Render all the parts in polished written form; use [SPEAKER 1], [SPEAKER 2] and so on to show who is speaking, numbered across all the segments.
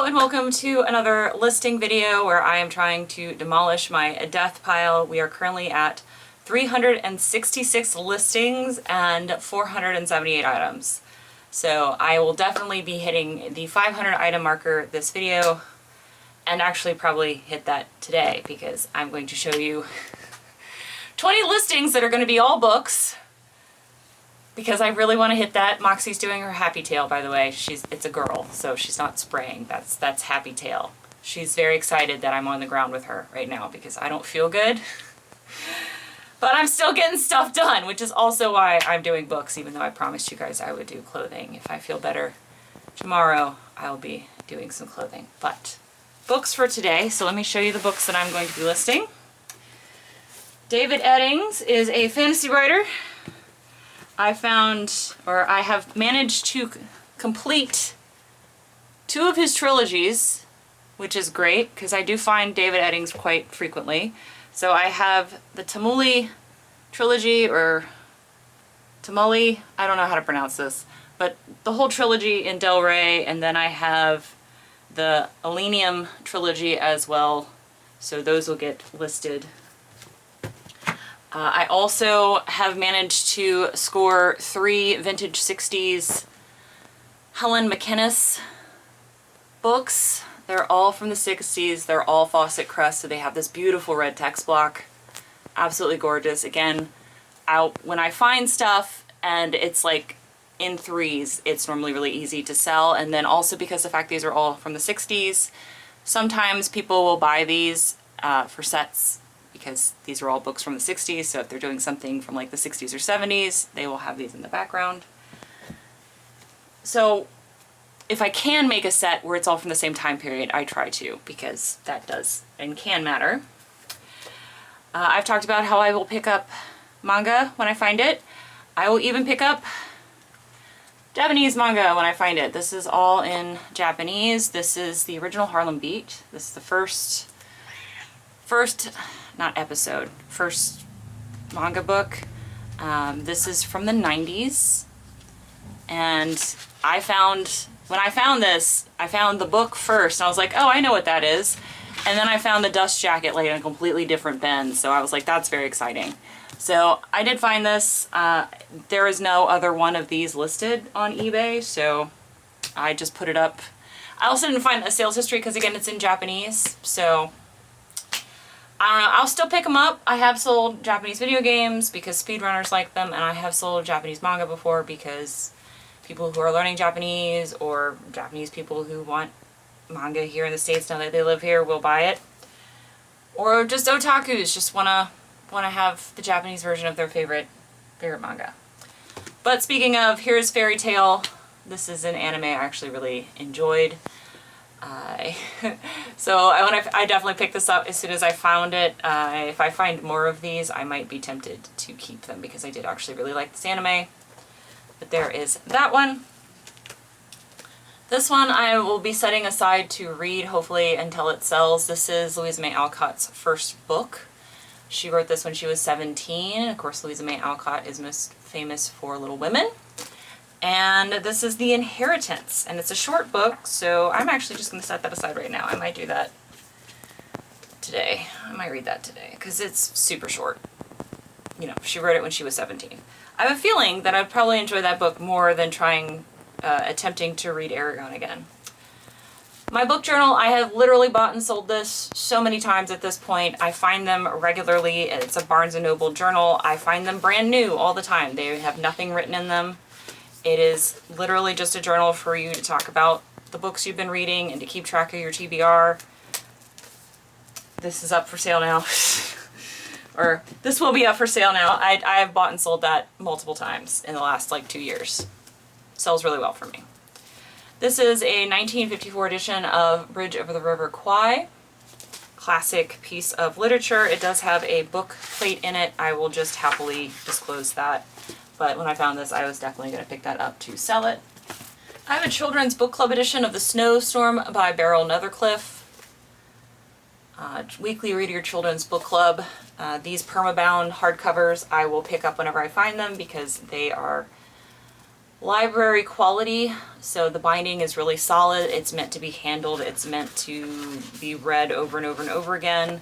[SPEAKER 1] Hello and welcome to another listing video where I am trying to demolish my death pile. We are currently at 366 listings and 478 items. So I will definitely be hitting the 500 item marker this video, and actually probably hit that today because I'm going to show you 20 listings that are going to be all books, because I really want to hit that. Moxie's doing her happy tail, by the way. It's a girl, so she's not spraying. That's happy tail. She's very excited that I'm on the ground with her right now because I don't feel good. But I'm still getting stuff done, which is also why I'm doing books, even though I promised you guys I would do clothing. If I feel better tomorrow, I'll be doing some clothing. But books for today. So let me show you the books that I'm going to be listing. David Eddings is a fantasy writer. I have managed to complete 2 of his trilogies, which is great because I do find David Eddings quite frequently. So I have the Tamuli trilogy, or Tamuli, I don't know how to pronounce this, but the whole trilogy in Del Rey, and then I have the Elenium trilogy as well, so those will get listed. I also have managed to score 3 vintage 60s Helen McInnes books. They're all from the 60s. They're all Fawcett Crest, so they have this beautiful red text block. Absolutely gorgeous. Again, when I find stuff and it's like in 3s, it's normally really easy to sell. And then also because the fact these are all from the 60s, sometimes people will buy these for sets, because these are all books from the 60s, so if they're doing something from like the 60s or 70s, they will have these in the background. So if I can make a set where it's all from the same time period, I try to, because that does and can matter. I've talked about how I will pick up manga when I find it. I will even pick up Japanese manga when I find it. This is all in Japanese. This is the original Harlem Beat. This is the first manga book. This is from the 90s, and when I found this, I found the book first, and I was like, oh, I know what that is. And then I found the dust jacket like in a completely different bin, so I was like, that's very exciting. So I did find this. There is no other one of these listed on eBay, so I just put it up. I also didn't find a sales history because, again, it's in Japanese, so I don't know. I'll still pick them up. I have sold Japanese video games because speedrunners like them, and I have sold Japanese manga before because people who are learning Japanese, or Japanese people who want manga here in the States now that they live here, will buy it. Or just otakus just wanna have the Japanese version of their favorite manga. But speaking of, here's Fairy Tail. This is an anime I actually really enjoyed. So I definitely picked this up as soon as I found it. If I find more of these, I might be tempted to keep them because I did actually really like this anime. But there is that one. This one I will be setting aside to read, hopefully, until it sells. This is Louisa May Alcott's first book. She wrote this when she was 17. Of course, Louisa May Alcott is most famous for Little Women. And this is The Inheritance, and it's a short book, so I'm actually just going to set that aside right now. I might do that today. I might read that today, because it's super short. You know, she wrote it when she was 17. I have a feeling that I'd probably enjoy that book more than attempting to read Aragon again. My book journal, I have literally bought and sold this so many times at this point. I find them regularly. It's a Barnes & Noble journal. I find them brand new all the time. They have nothing written in them. It is literally just a journal for you to talk about the books you've been reading and to keep track of your TBR. This is up for sale now. Or this will be up for sale now. I have bought and sold that multiple times in the last like 2 years. Sells really well for me. This is a 1954 edition of Bridge Over the River Kwai. Classic piece of literature. It does have a book plate in it. I will just happily disclose that. But when I found this, I was definitely going to pick that up to sell it. I have a children's book club edition of The Snowstorm by Beryl Nethercliffe. Weekly Read Your Children's Book Club. These permabound hardcovers I will pick up whenever I find them because they are Library quality, so the binding is really solid. It's meant to be handled. It's meant to be read over and over and over again.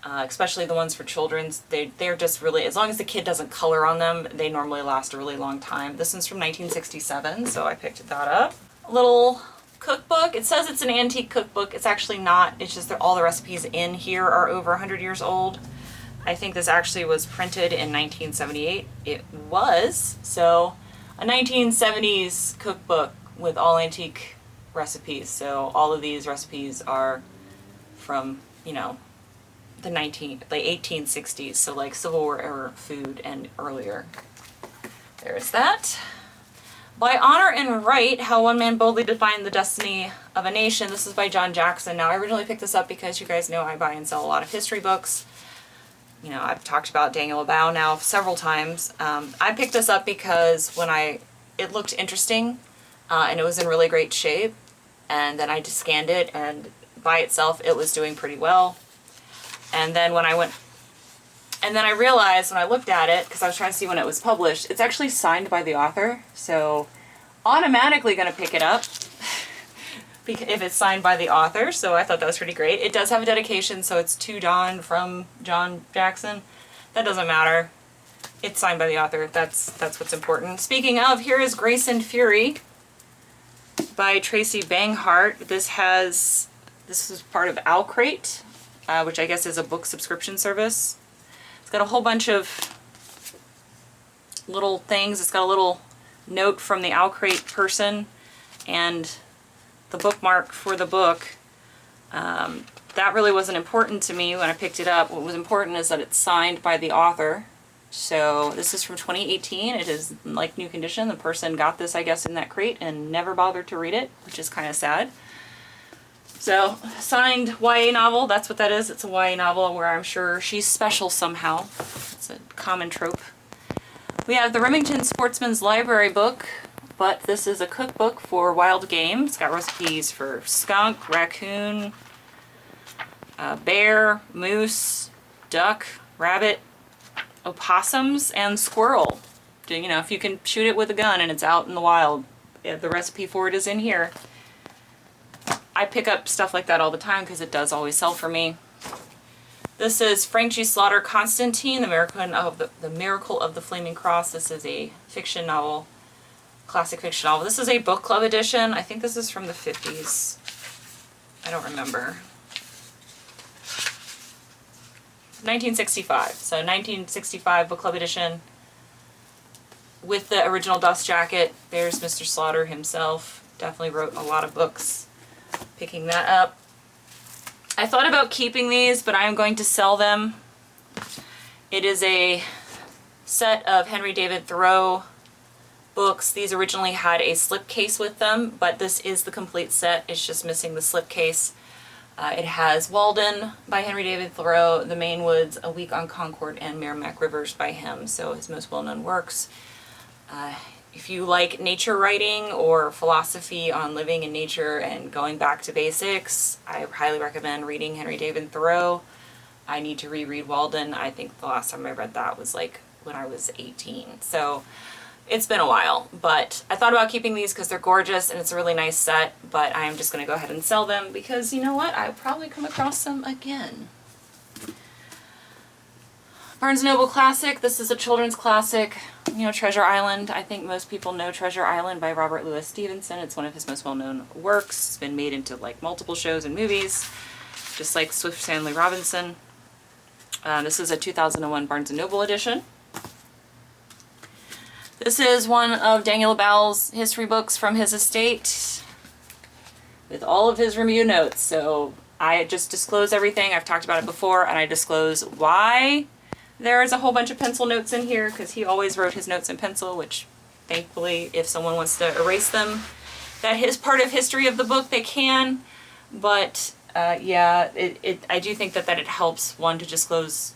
[SPEAKER 1] Especially the ones for children's. They're just really, as long as the kid doesn't color on them, they normally last a really long time. This one's from 1967, so I picked that up. A little cookbook. It says it's an antique cookbook. It's actually not. It's just that all the recipes in here are over 100 years old. I think this actually was printed in 1978. It was. So a 1970s cookbook with all antique recipes. So all of these recipes are from, you know, the 1860s. So like Civil War era food and earlier. There's that. By Honor and Right, How One Man Boldly Defined the Destiny of a Nation. This is by John Jackson. Now, I originally picked this up because you guys know I buy and sell a lot of history books. You know, I've talked about Daniel Abao now several times. I picked this up because it looked interesting and it was in really great shape. And then I just scanned it, and by itself, it was doing pretty well. And then I realized when I looked at it, because I was trying to see when it was published, it's actually signed by the author, so automatically going to pick it up if it's signed by the author, so I thought that was pretty great. It does have a dedication, so it's to John from John Jackson. That doesn't matter. It's signed by the author. That's what's important. Speaking of, here is Grace and Fury by Tracy Banghart. This is part of Owlcrate, which I guess is a book subscription service. It's got a whole bunch of little things. It's got a little note from the Owlcrate person and the bookmark for the book. That really wasn't important to me when I picked it up. What was important is that it's signed by the author. So this is from 2018. It is in like new condition. The person got this, I guess, in that crate and never bothered to read it, which is kind of sad. So, signed YA novel, that's what that is. It's a YA novel where I'm sure she's special somehow. It's a common trope. We have the Remington Sportsman's Library book, but this is a cookbook for wild game. It's got recipes for skunk, raccoon, bear, moose, duck, rabbit, opossums, and squirrel. You know, if you can shoot it with a gun and it's out in the wild, the recipe for it is in here. I pick up stuff like that all the time because it does always sell for me. This is Frank G. Slaughter, Constantine, the Miracle of the Flaming Cross. This is a fiction novel, classic fiction novel. This is a book club edition. I think this is from the 50s. I don't remember. 1965. So 1965 book club edition with the original dust jacket. There's Mr. Slaughter himself. Definitely wrote a lot of books. Picking that up. I thought about keeping these, but I am going to sell them. It is a set of Henry David Thoreau books. These originally had a slipcase with them, but this is the complete set. It's just missing the slipcase. It has Walden by Henry David Thoreau, The Maine Woods, A Week on Concord, and Merrimack Rivers by him, so his most well-known works. If you like nature writing or philosophy on living in nature and going back to basics, I highly recommend reading Henry David Thoreau. I need to reread Walden. I think the last time I read that was like when I was 18. So it's been a while, but I thought about keeping these because they're gorgeous and it's a really nice set, but I'm just going to go ahead and sell them because you know what? I'll probably come across them again. Barnes & Noble Classic. This is a children's classic. You know, Treasure Island. I think most people know Treasure Island by Robert Louis Stevenson. It's one of his most well-known works. It's been made into like multiple shows and movies, just like Swift Stanley Robinson. This is a 2001 Barnes & Noble edition. This is one of Daniel Abao's history books from his estate with all of his review notes. So I just disclose everything. I've talked about it before, and I disclose why there's a whole bunch of pencil notes in here because he always wrote his notes in pencil, which thankfully if someone wants to erase them, that is part of history of the book, they can. But yeah, I do think that it helps one to disclose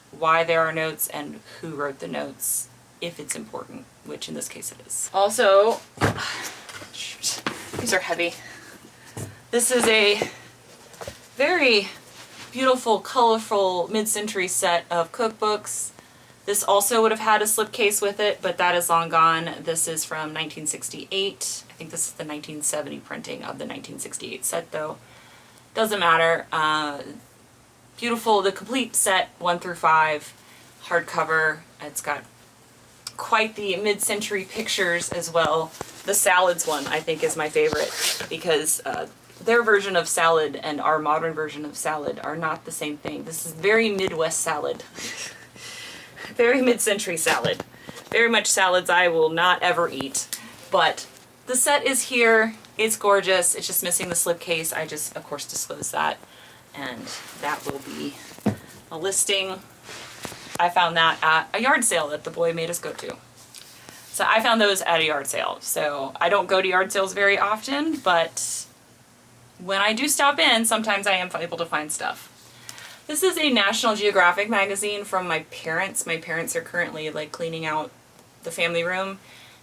[SPEAKER 1] why there are notes and who wrote the notes if it's important, which in this case it is. Also, these are heavy. This is a very beautiful, colorful mid-century set of cookbooks. This also would have had a slipcase with it, but that is long gone. This is from 1968. I think this is the 1970 printing of the 1968 set though. Doesn't matter. Beautiful, the complete set 1 through 5, hardcover. It's got quite the mid-century pictures as well. The Salads one I think is my favorite because their version of salad and our modern version of salad are not the same thing. This is very Midwest salad. Very mid-century salad. Very much salads I will not ever eat. But the set is here. It's gorgeous. It's just missing the slipcase. I just, of course, disclosed that. And that will be a listing. I found that at a yard sale that the boy made us go to. So I found those at a yard sale. So I don't go to yard sales very often, but when I do stop in, sometimes I am able to find stuff. This is a National Geographic magazine from my parents. My parents are currently like cleaning out the family room,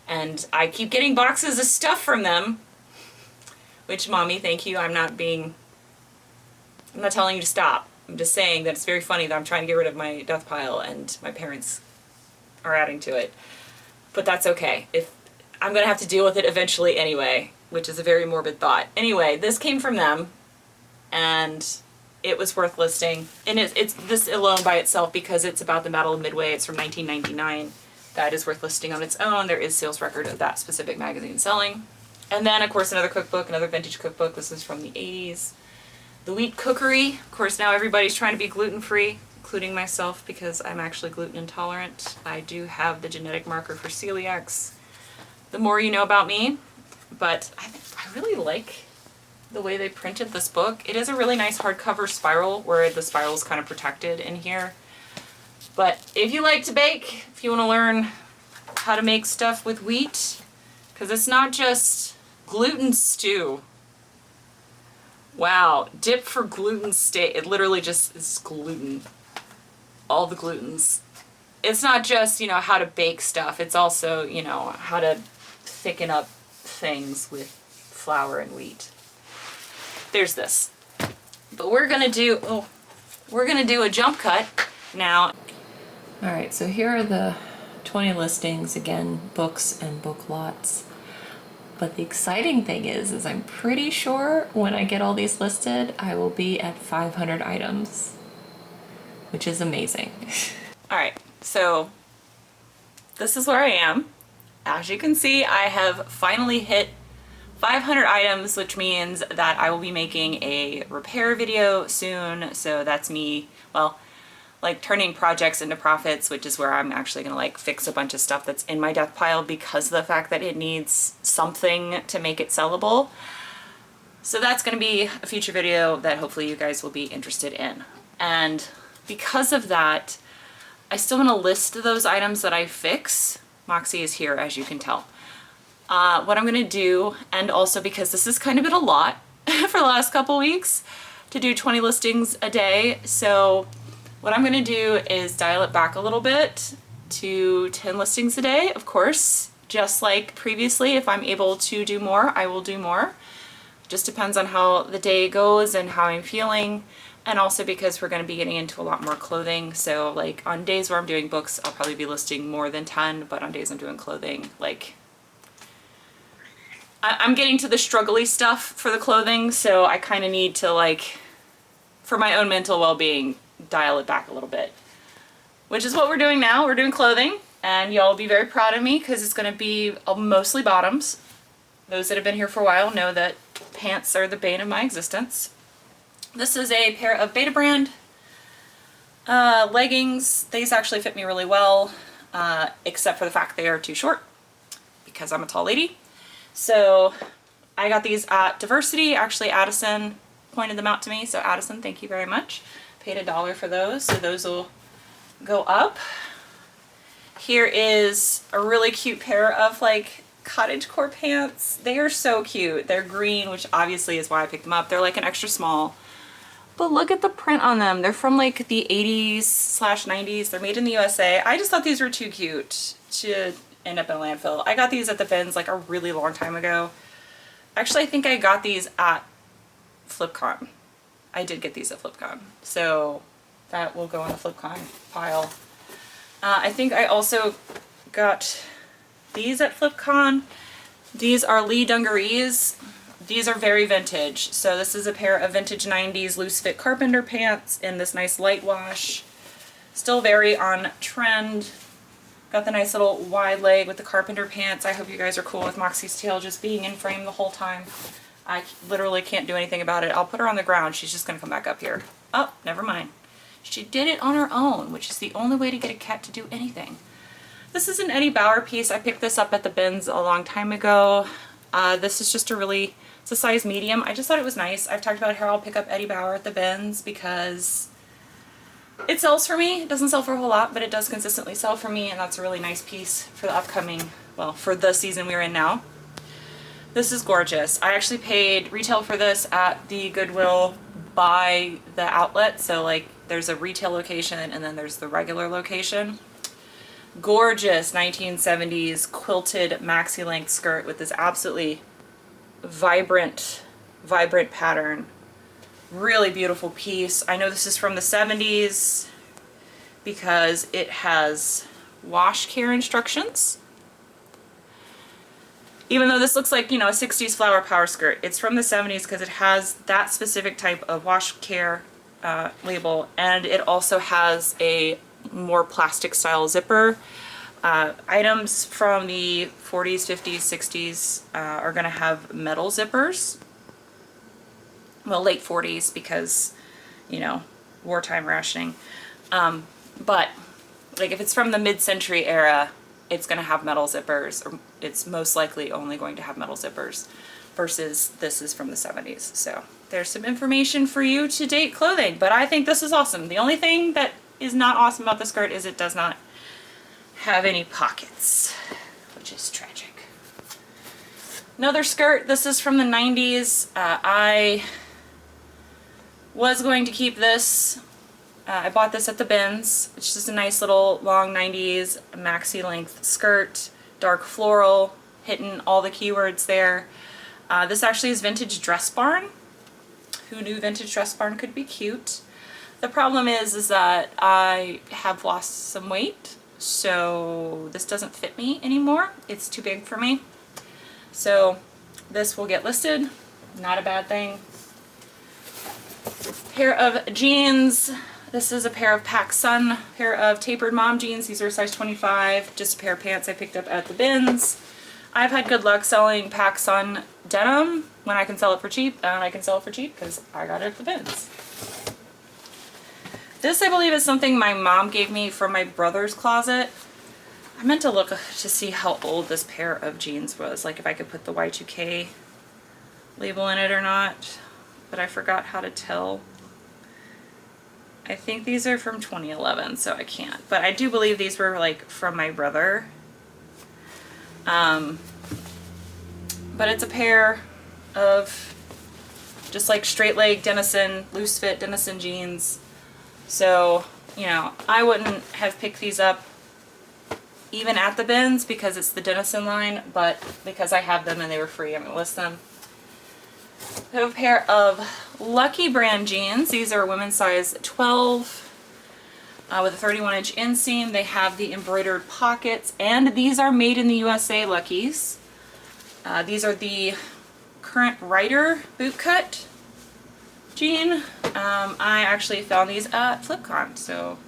[SPEAKER 1] and I keep getting boxes of stuff from them, which, Mommy, thank you. I'm not telling you to stop. I'm just saying that it's very funny that I'm trying to get rid of my death pile and my parents are adding to it. But that's okay. If I'm going to have to deal with it eventually anyway, which is a very morbid thought. Anyway, this came from them, and it was worth listing. And it's this alone by itself because it's about the Battle of Midway. It's from 1999. That is worth listing on its own. There is sales record of that specific magazine selling. And then, of course, another cookbook, another vintage cookbook. This is from the 80s. The Wheat Cookery. Of course, now everybody's trying to be gluten-free, including myself, because I'm actually gluten intolerant. I do have the genetic marker for celiacs. The more you know about me. But I really like the way they printed this book. It is a really nice hardcover spiral where the spiral is kind of protected in here. But if you like to bake, if you want to learn how to make stuff with wheat, because it's not just gluten stew. Wow, dip for gluten steak. It literally just is gluten. All the glutens. It's not just, you know, how to bake stuff. It's also, you know, how to thicken up things with flour and wheat. There's this. But we're gonna do a jump cut now. All right, so here are the 20 listings, again, books and book lots. But the exciting thing is I'm pretty sure when I get all these listed, I will be at 500 items, which is amazing. All right, so this is where I am. As you can see, I have finally hit 500 items, which means that I will be making a repair video soon. So that's me, well, like turning projects into profits, which is where I'm actually gonna like fix a bunch of stuff that's in my death pile because of the fact that it needs something to make it sellable. So that's gonna be a future video that hopefully you guys will be interested in. And because of that, I still wanna list those items that I fix. Moxie is here, as you can tell. What I'm gonna do, and also because this has kind of been a lot for the last couple weeks to do 20 listings a day, so what I'm gonna do is dial it back a little bit to 10 listings a day. Of course, just like previously, if I'm able to do more, I will do more. Just depends on how the day goes and how I'm feeling, and also because we're gonna be getting into a lot more clothing. So like on days where I'm doing books, I'll probably be listing more than 10, but on days I'm doing clothing, like I'm getting to the struggly stuff for the clothing, so I kind of need to, like, for my own mental well-being, dial it back a little bit. Which is what we're doing now. We're doing clothing, and y'all will be very proud of me because it's going to be mostly bottoms. Those that have been here for a while know that pants are the bane of my existence. This is a pair of Beta brand leggings. These actually fit me really well, except for the fact they are too short because I'm a tall lady. So I got these at Diversity. Actually, Addison pointed them out to me. So Addison, thank you very much. Paid $1 for those. So those will go up. Here is a really cute pair of like cottagecore pants. They are so cute. They're green, which obviously is why I picked them up. They're like an extra small. But look at the print on them. They're from like the 80s/90s. They're made in the USA. I just thought these were too cute to end up in a landfill. I got these at the bins like a really long time ago. Actually, I think I got these at FlipCon. I did get these at FlipCon. So that will go on the FlipCon pile. I think I also got these at FlipCon. These are Lee dungarees. These are very vintage. So this is a pair of vintage 90s loose fit carpenter pants in this nice light wash. Still very on trend. Got the nice little wide leg with the carpenter pants. I hope you guys are cool with Moxie's tail just being in frame the whole time. I literally can't do anything about it. I'll put her on the ground. She's just gonna come back up here. Oh, never mind. She did it on her own, which is the only way to get a cat to do anything. This is an Eddie Bauer piece. I picked this up at the bins a long time ago. This is just it's a size medium. I just thought it was nice. I've talked about how I'll pick up Eddie Bauer at the bins because it sells for me. It doesn't sell for a whole lot, but it does consistently sell for me, and that's a really nice piece for the upcoming, well, for the season we're in now. This is gorgeous. I actually paid retail for this at the Goodwill by the outlet. So like there's a retail location and then there's the regular location. Gorgeous 1970s quilted maxi length skirt with this absolutely vibrant pattern. Really beautiful piece. I know this is from the 70s because it has wash care instructions. Even though this looks like, you know, a 60s flower power skirt, it's from the 70s because it has that specific type of wash care label, and it also has a more plastic style zipper. Items from the 40s, 50s, 60s are going to have metal zippers. Well, late 40s because, you know, wartime rationing. But like if it's from the mid-century era, it's going to have metal zippers, or it's most likely only going to have metal zippers, versus this is from the 70s. So there's some information for you to date clothing, but I think this is awesome. The only thing that is not awesome about the skirt is it does not have any pockets, which is tragic. Another skirt, this is from the 90s. I was going to keep this. I bought this at the bins. It's just a nice little long 90s maxi length skirt, dark floral, hitting all the keywords there. This actually is vintage Dress Barn. Who knew vintage Dress Barn could be cute? The problem is that I have lost some weight, so this doesn't fit me anymore. It's too big for me. So this will get listed. Not a bad thing. Pair of jeans. This is a pair of PacSun, pair of tapered mom jeans. These are size 25, just a pair of pants I picked up at the bins. I've had good luck selling PacSun denim when I can sell it for cheap, and I can sell it for cheap because I got it at the bins. This, I believe, is something my mom gave me from my brother's closet. I meant to look to see how old this pair of jeans was, like if I could put the Y2K label in it or not, but I forgot how to tell. I think these are from 2011, so I can't. But I do believe these were like from my brother. But it's a pair of just like straight leg Denizen, loose fit Denizen jeans. So, you know, I wouldn't have picked these up even at the bins because it's the Denizen line, but because I have them and they were free, I'm gonna list them. I have a pair of Lucky brand jeans. These are women's size 12 with a 31-inch inseam. They have the embroidered pockets, and these are made in the USA Luckies. These are the current Rider bootcut jean. I actually found these at FlipCon, so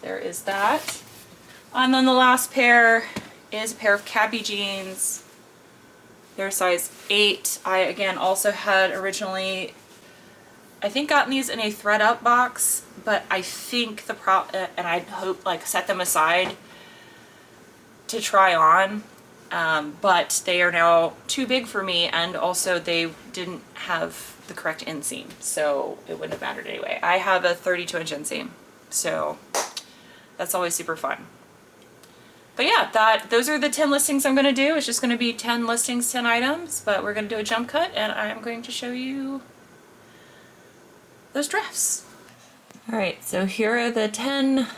[SPEAKER 1] there is that. And then the last pair is a pair of Cabby jeans. They're size 8. I, again, also had originally, I think, gotten these in a thread up box, but I think and I hope, like, set them aside to try on, but they are now too big for me, and also they didn't have the correct inseam, so it wouldn't have mattered anyway. I have a 32-inch inseam, so that's always super fun. But yeah, those are the 10 listings I'm going to do. It's just going to be 10 listings, 10 items, but we're going to do a jump cut, and I'm going to show you those drafts. Alright, so here are the 10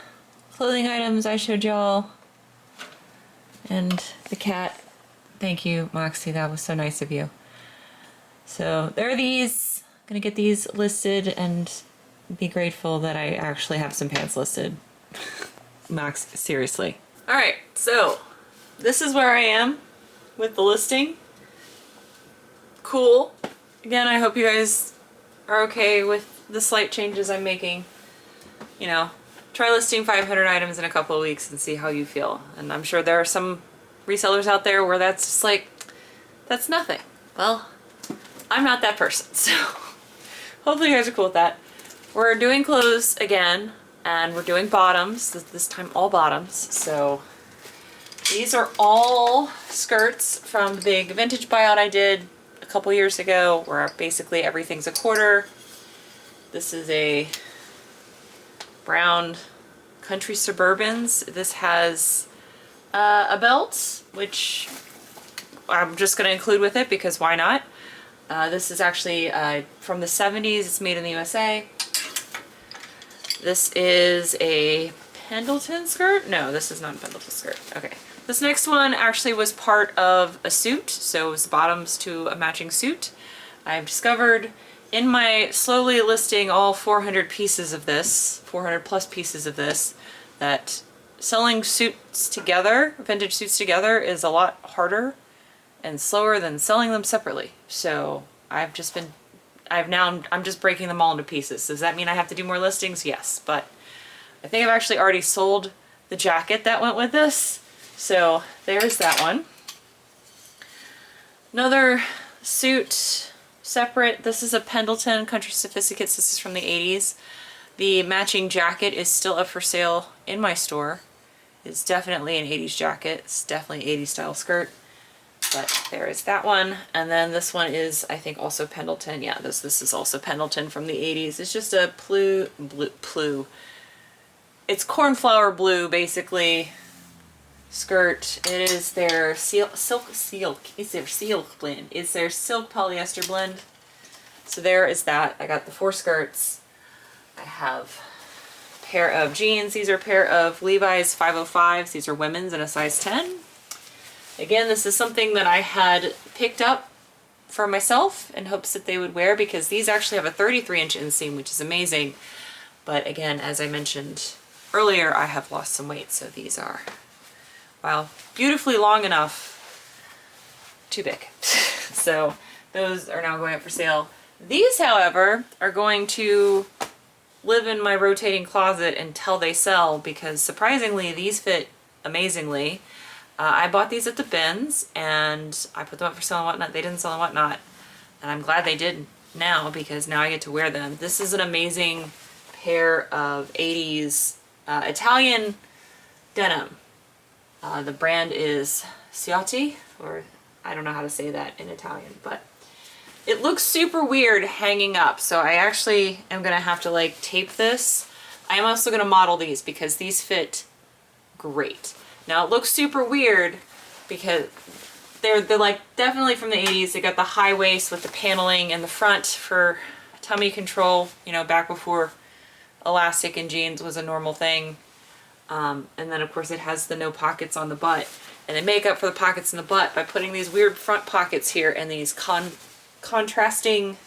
[SPEAKER 1] clothing items I showed y'all. And the cat. Thank you, Moxie. That was so nice of you. So there are these. I'm going to get these listed and be grateful that I actually have some pants listed. Max, seriously. All right, so this is where I am with the listing. Cool. Again, I hope you guys are okay with the slight changes I'm making. You know, try listing 500 items in a couple of weeks and see how you feel. And I'm sure there are some resellers out there where that's just like, that's nothing. Well, I'm not that person, so hopefully you guys are cool with that. We're doing clothes again, and we're doing bottoms, this time all bottoms. So these are all skirts from the big vintage buyout I did a couple years ago, where basically everything's a quarter. This is a brown country suburbans. This has a belt, which I'm just going to include with it because why not? This is actually from the 70s. It's made in the USA. This is a Pendleton skirt. No, this is not a Pendleton skirt. Okay. This next one actually was part of a suit, so it was bottoms to a matching suit. I've discovered in my slowly listing all 400 pieces of this, 400 plus pieces of this, that selling suits together, vintage suits together, is a lot harder and slower than selling them separately. So I'm just breaking them all into pieces. Does that mean I have to do more listings? Yes, but I think I've actually already sold the jacket that went with this. So there's that one. Another suit separate. This is a Pendleton Country Sophisticates. This is from the 80s. The matching jacket is still up for sale in my store. It's definitely an 80s jacket. It's definitely an 80s style skirt. But there is that one. And then this one is, I think, also Pendleton. Yeah, this is also Pendleton from the 80s. It's just a blue. It's cornflower blue, basically, skirt. It is their silk. It's their silk blend. It's their silk polyester blend. So there is that. I got the 4 skirts. I have a pair of jeans. These are a pair of Levi's 505s. These are women's in a size 10. Again, this is something that I had picked up for myself in hopes that they would wear, because these actually have a 33-inch inseam, which is amazing. But again, as I mentioned earlier, I have lost some weight, so these are, well, beautifully long enough, too big. So those are now going up for sale. These, however, are going to live in my rotating closet until they sell, because surprisingly these fit amazingly. I bought these at the bins and I put them up for sale and whatnot. They didn't sell and whatnot, and I'm glad they did now, because now I get to wear them. This is an amazing pair of 80s Italian denim. The brand is Ciotti, or I don't know how to say that in Italian, but it looks super weird hanging up, so I actually am gonna have to like tape this. I am also gonna model these because these fit great. Now it looks super weird because they're like definitely from the 80s. They got the high waist with the paneling in the front for tummy control, you know, back before elastic in jeans was a normal thing. And then of course it has the no pockets on the butt, and they make up for the pockets in the butt by putting these weird front pockets here and these contrasting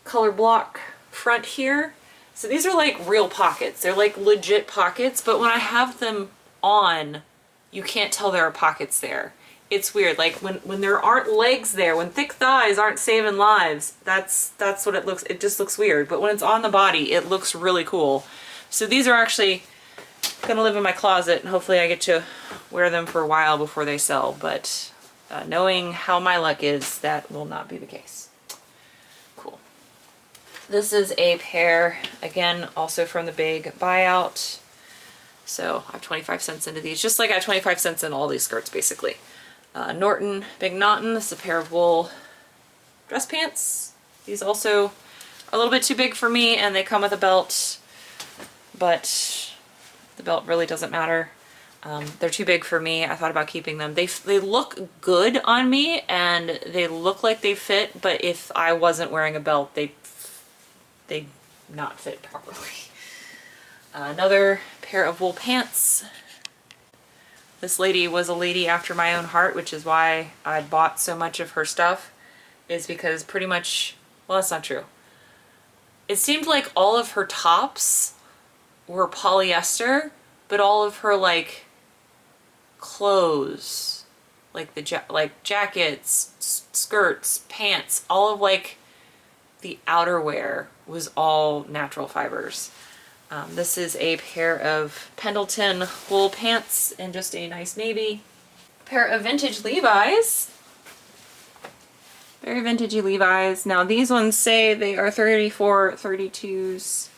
[SPEAKER 1] color block front here. So these are like real pockets. They're like legit pockets, but when I have them on, you can't tell there are pockets there. It's weird. Like when there aren't legs there, when thick thighs aren't saving lives, that's what it looks. It just looks weird. But when it's on the body, it looks really cool. So these are actually gonna live in my closet, and hopefully I get to wear them for a while before they sell. But knowing how my luck is, that will not be the case. Cool. This is a pair, again, also from the big buyout. So I have 25 cents into these, just like I have 25 cents in all these skirts, basically. Norton Big Naughton. This is a pair of wool dress pants. These also are a little bit too big for me, and they come with a belt, but the belt really doesn't matter. They're too big for me. I thought about keeping them. They look good on me, and they look like they fit, but if I wasn't wearing a belt, they'd not fit properly. Another pair of wool pants. This lady was a lady after my own heart, which is why I bought so much of her stuff, is because pretty much, well, that's not true. It seemed like all of her tops were polyester, but all of her like clothes, like the jackets, skirts, pants, all of like the outerwear was all natural fibers. This is a pair of Pendleton wool pants in just a nice navy. A pair of vintage Levi's. Very vintagey Levi's. Now these ones say they are 34, 32s.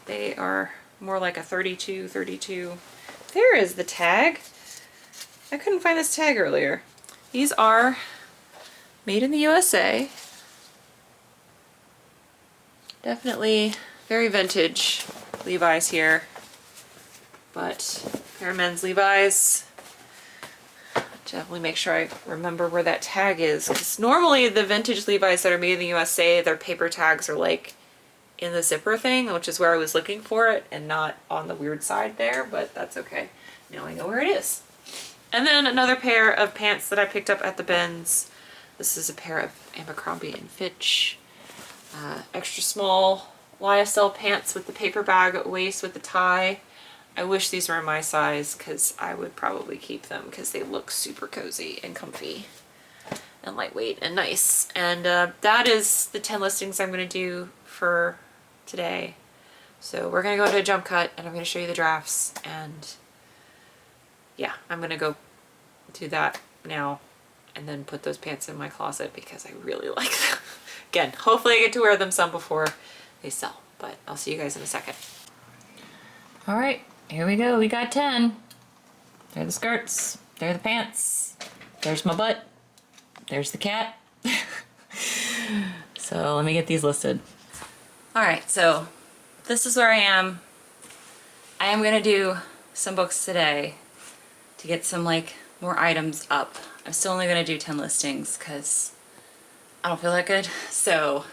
[SPEAKER 1] They are more like a 32, 32. There is the tag. I couldn't find this tag earlier. These are made in the USA. Definitely very vintage Levi's here. But pair of men's Levi's. Definitely make sure I remember where that tag is, because normally the vintage Levi's that are made in the USA, their paper tags are like in the zipper thing, which is where I was looking for it, and not on the weird side there, but that's okay. Now I know where it is. And then another pair of pants that I picked up at the bins. This is a pair of Abercrombie and Fitch extra small YSL pants with the paper bag waist with the tie. I wish these were in my size, because I would probably keep them because they look super cozy and comfy and lightweight and nice. And that is the 10 listings I'm going to do for today. So we're going to go to a jump cut and I'm going to show you the drafts, and yeah, I'm going to go do that now and then put those pants in my closet because I really like them. Again, hopefully I get to wear them some before they sell, but I'll see you guys in a second. All right. Here we go, we got 10. There are the skirts, there are the pants, there's my butt, there's the cat. So let me get these listed. All right, so this is where I am. I am gonna do some books today to get some like more items up. I'm still only gonna do 10 listings because I don't feel that good. So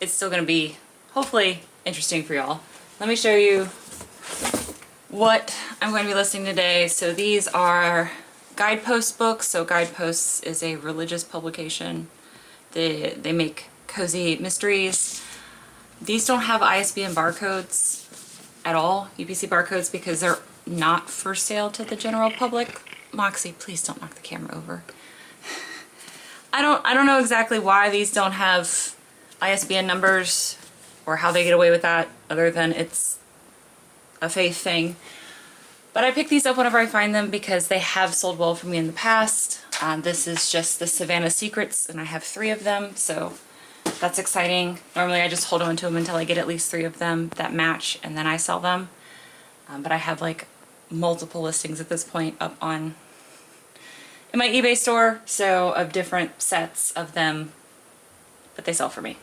[SPEAKER 1] it's still gonna be hopefully interesting for y'all. Let me show you what I'm going to be listing today. So these are Guidepost books. So Guideposts is a religious publication. They make cozy mysteries. These don't have ISBN barcodes at all, UPC barcodes, because they're not for sale to the general public. Moxie, please don't knock the camera over. I don't know exactly why these don't have ISBN numbers or how they get away with that, other than it's a faith thing. But I pick these up whenever I find them because they have sold well for me in the past. This is just the Savannah Secrets, and I have 3 of them, so that's exciting. Normally I just hold on to them until I get at least 3 of them that match, and then I sell them. But I have like multiple listings at this point up in my eBay store, so of different sets of them, but they sell for me.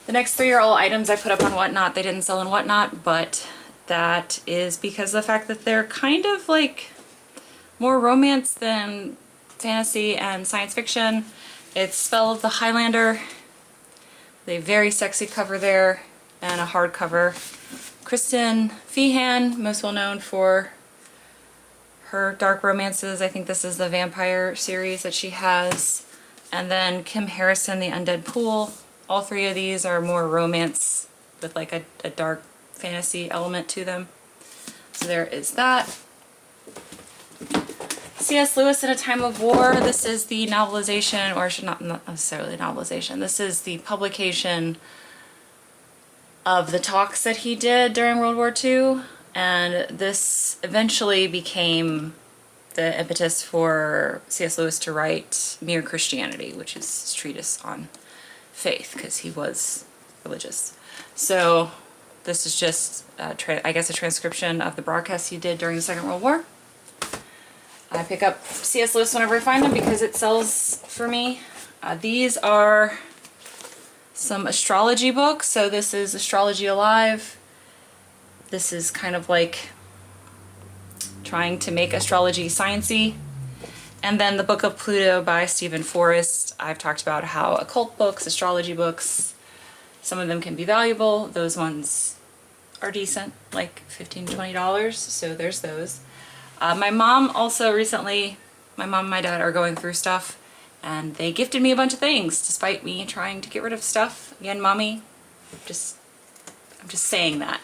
[SPEAKER 1] The next 3 are all items I put up on Whatnot. They didn't sell on Whatnot, but that is because of the fact that they're kind of like more romance than fantasy and science fiction. It's Spell of the Highlander, a very sexy cover there, and a hardcover. Kristen Feehan, most well known for her dark romances. I think this is the vampire series that she has. And then Kim Harrison, The Undead Pool. All 3 of these are more romance with like a dark fantasy element to them. So there is that. C.S. Lewis in a Time of War. This is the novelization, or should not necessarily novelization. This is the publication of the talks that he did during World War II. And this eventually became the impetus for C.S. Lewis to write Mere Christianity, which is his treatise on faith, because he was religious. So this is just, I guess, a transcription of the broadcast he did during the Second World War. I pick up C.S. Lewis whenever I find them because it sells for me. These are some astrology books. So this is Astrology Alive. This is kind of like trying to make astrology sciencey. And then the Book of Pluto by Stephen Forrest. I've talked about how occult books, astrology books, some of them can be valuable. Those ones are decent, like $15 to $20. So there's those. My mom also recently, my mom and my dad are going through stuff, and they gifted me a bunch of things despite me trying to get rid of stuff. Again, mommy, I'm just saying that.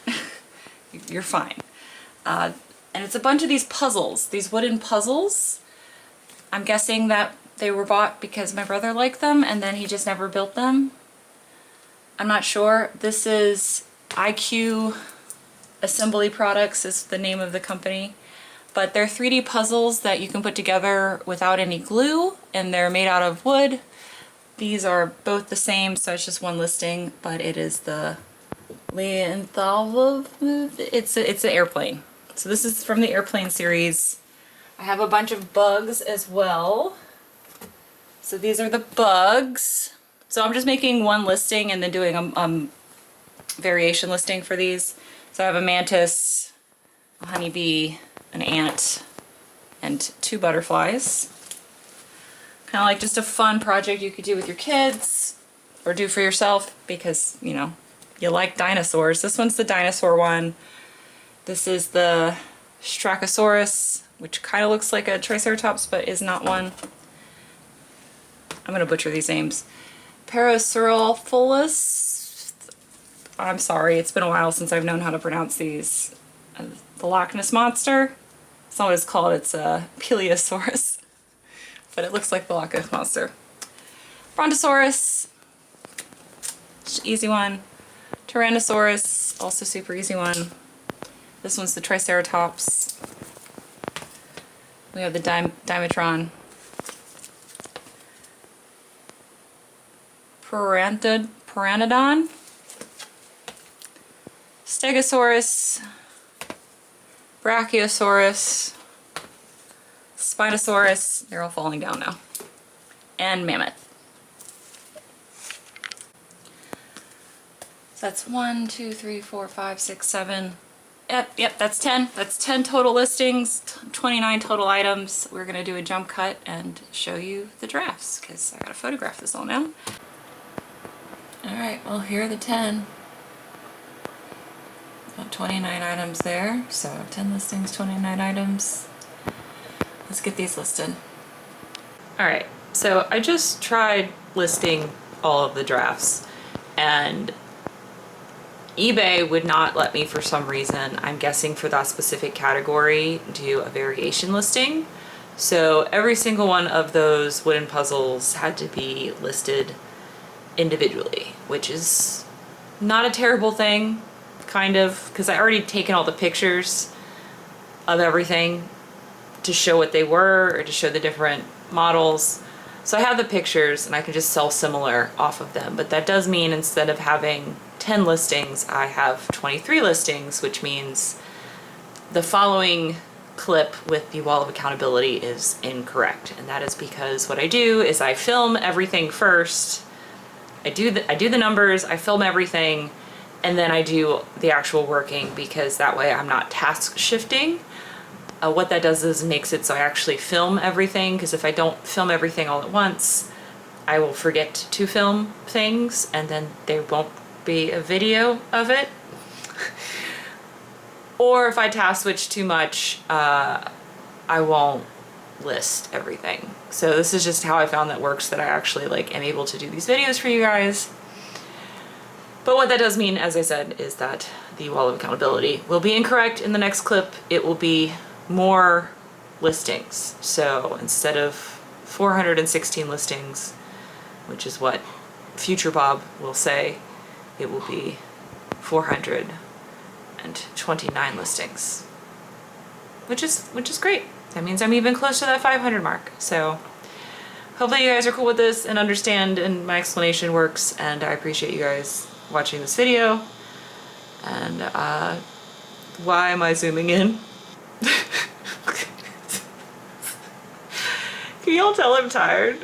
[SPEAKER 1] You're fine. And it's a bunch of these puzzles, these wooden puzzles. I'm guessing that they were bought because my brother liked them and then he just never built them. I'm not sure. This is IQ Assembly Products is the name of the company. But they're 3D puzzles that you can put together without any glue, and they're made out of wood. These are both the same, so it's just one listing, but it is the Leonthal. It's an airplane. So this is from the airplane series. I have a bunch of bugs as well. So these are the bugs. So I'm just making one listing and then doing a variation listing for these. So I have a mantis, a honeybee, an ant, and 2 butterflies. Kind of like just a fun project you could do with your kids or do for yourself because, you know, you like dinosaurs. This one's the dinosaur one. This is the Strachosaurus, which kind of looks like a Triceratops but is not one. I'm going to butcher these names. Parasaurolophus. I'm sorry, it's been a while since I've known how to pronounce these. The Loch Ness Monster. It's not what it's called, it's a Peleosaurus. But it looks like the Loch Ness Monster. Brontosaurus. Easy one. Tyrannosaurus. Also super easy one. This one's the Triceratops. We have the Dimetron. Pteranodon. Stegosaurus. Brachiosaurus, Spinosaurus, they're all falling down now, and Mammoth. So that's 1, 2, 3, 4, 5, 6, 7. Yep, that's 10. That's 10 total listings, 29 total items. We're gonna do a jump cut and show you the drafts because I gotta photograph this all now. All right, well, here are the 10. 29 items there, so 10 listings, 29 items. Let's get these listed. Alright, so I just tried listing all of the drafts and eBay would not let me for some reason, I'm guessing for that specific category, do a variation listing. So every single one of those wooden puzzles had to be listed individually, which is not a terrible thing. Kind of, because I already taken all the pictures of everything to show what they were or to show the different models. So I have the pictures and I can just sell similar off of them. But that does mean instead of having 10 listings, I have 23 listings, which means the following clip with the wall of accountability is incorrect. And that is because what I do is I film everything first. I do the numbers, I film everything, and then I do the actual working because that way I'm not task shifting. What that does is makes it so I actually film everything, because if I don't film everything all at once, I will forget to film things and then there won't be a video of it. Or if I task switch too much, I won't list everything. So this is just how I found that works, that I actually am able to do these videos for you guys. But what that does mean, as I said, is that the wall of accountability will be incorrect in the next clip. It will be more listings. So instead of 416 listings, which is what Future Bob will say, it will be 429 listings, which is great. That means I'm even close to that 500 mark. So hopefully you guys are cool with this and understand and my explanation works, and I appreciate you guys watching this video. And why am I zooming in? Can y'all tell I'm tired?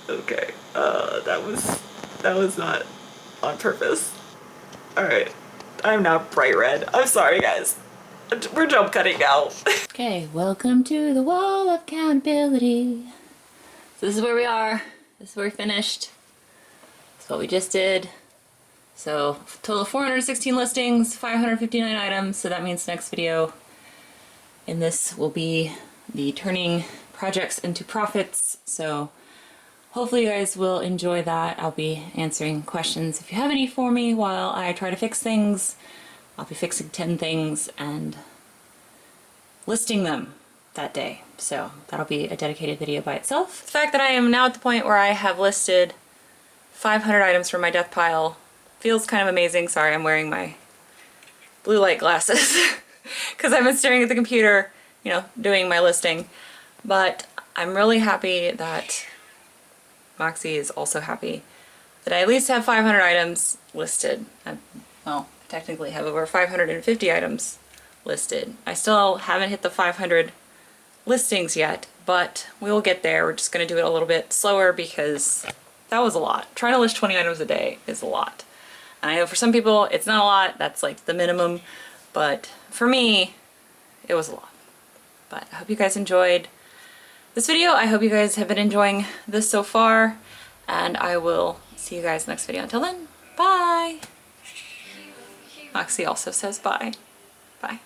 [SPEAKER 1] Okay, that was not on purpose. Alright, I'm now bright red. I'm sorry guys. We're jump cutting now. Okay, welcome to the wall of accountability. So this is where we are. This is where we finished. That's what we just did. So total of 416 listings, 559 items. So that means the next video in this will be the turning projects into profits. So hopefully you guys will enjoy that. I'll be answering questions if you have any for me while I try to fix things. I'll be fixing 10 things and listing them that day. So that'll be a dedicated video by itself. The fact that I am now at the point where I have listed 500 items from my death pile feels kind of amazing. Sorry, I'm wearing my blue light glasses because I've been staring at the computer, you know, doing my listing. But I'm really happy that Moxie is also happy that I at least have 500 items listed. Well, technically have over 550 items listed. I still haven't hit the 500 listings yet, but we will get there. We're just going to do it a little bit slower because that was a lot. Trying to list 20 items a day is a lot. And I know for some people it's not a lot, that's like the minimum, but for me it was a lot. But I hope you guys enjoyed this video. I hope you guys have been enjoying this so far, and I will see you guys next video. Until then, bye! Moxie also says bye. Bye.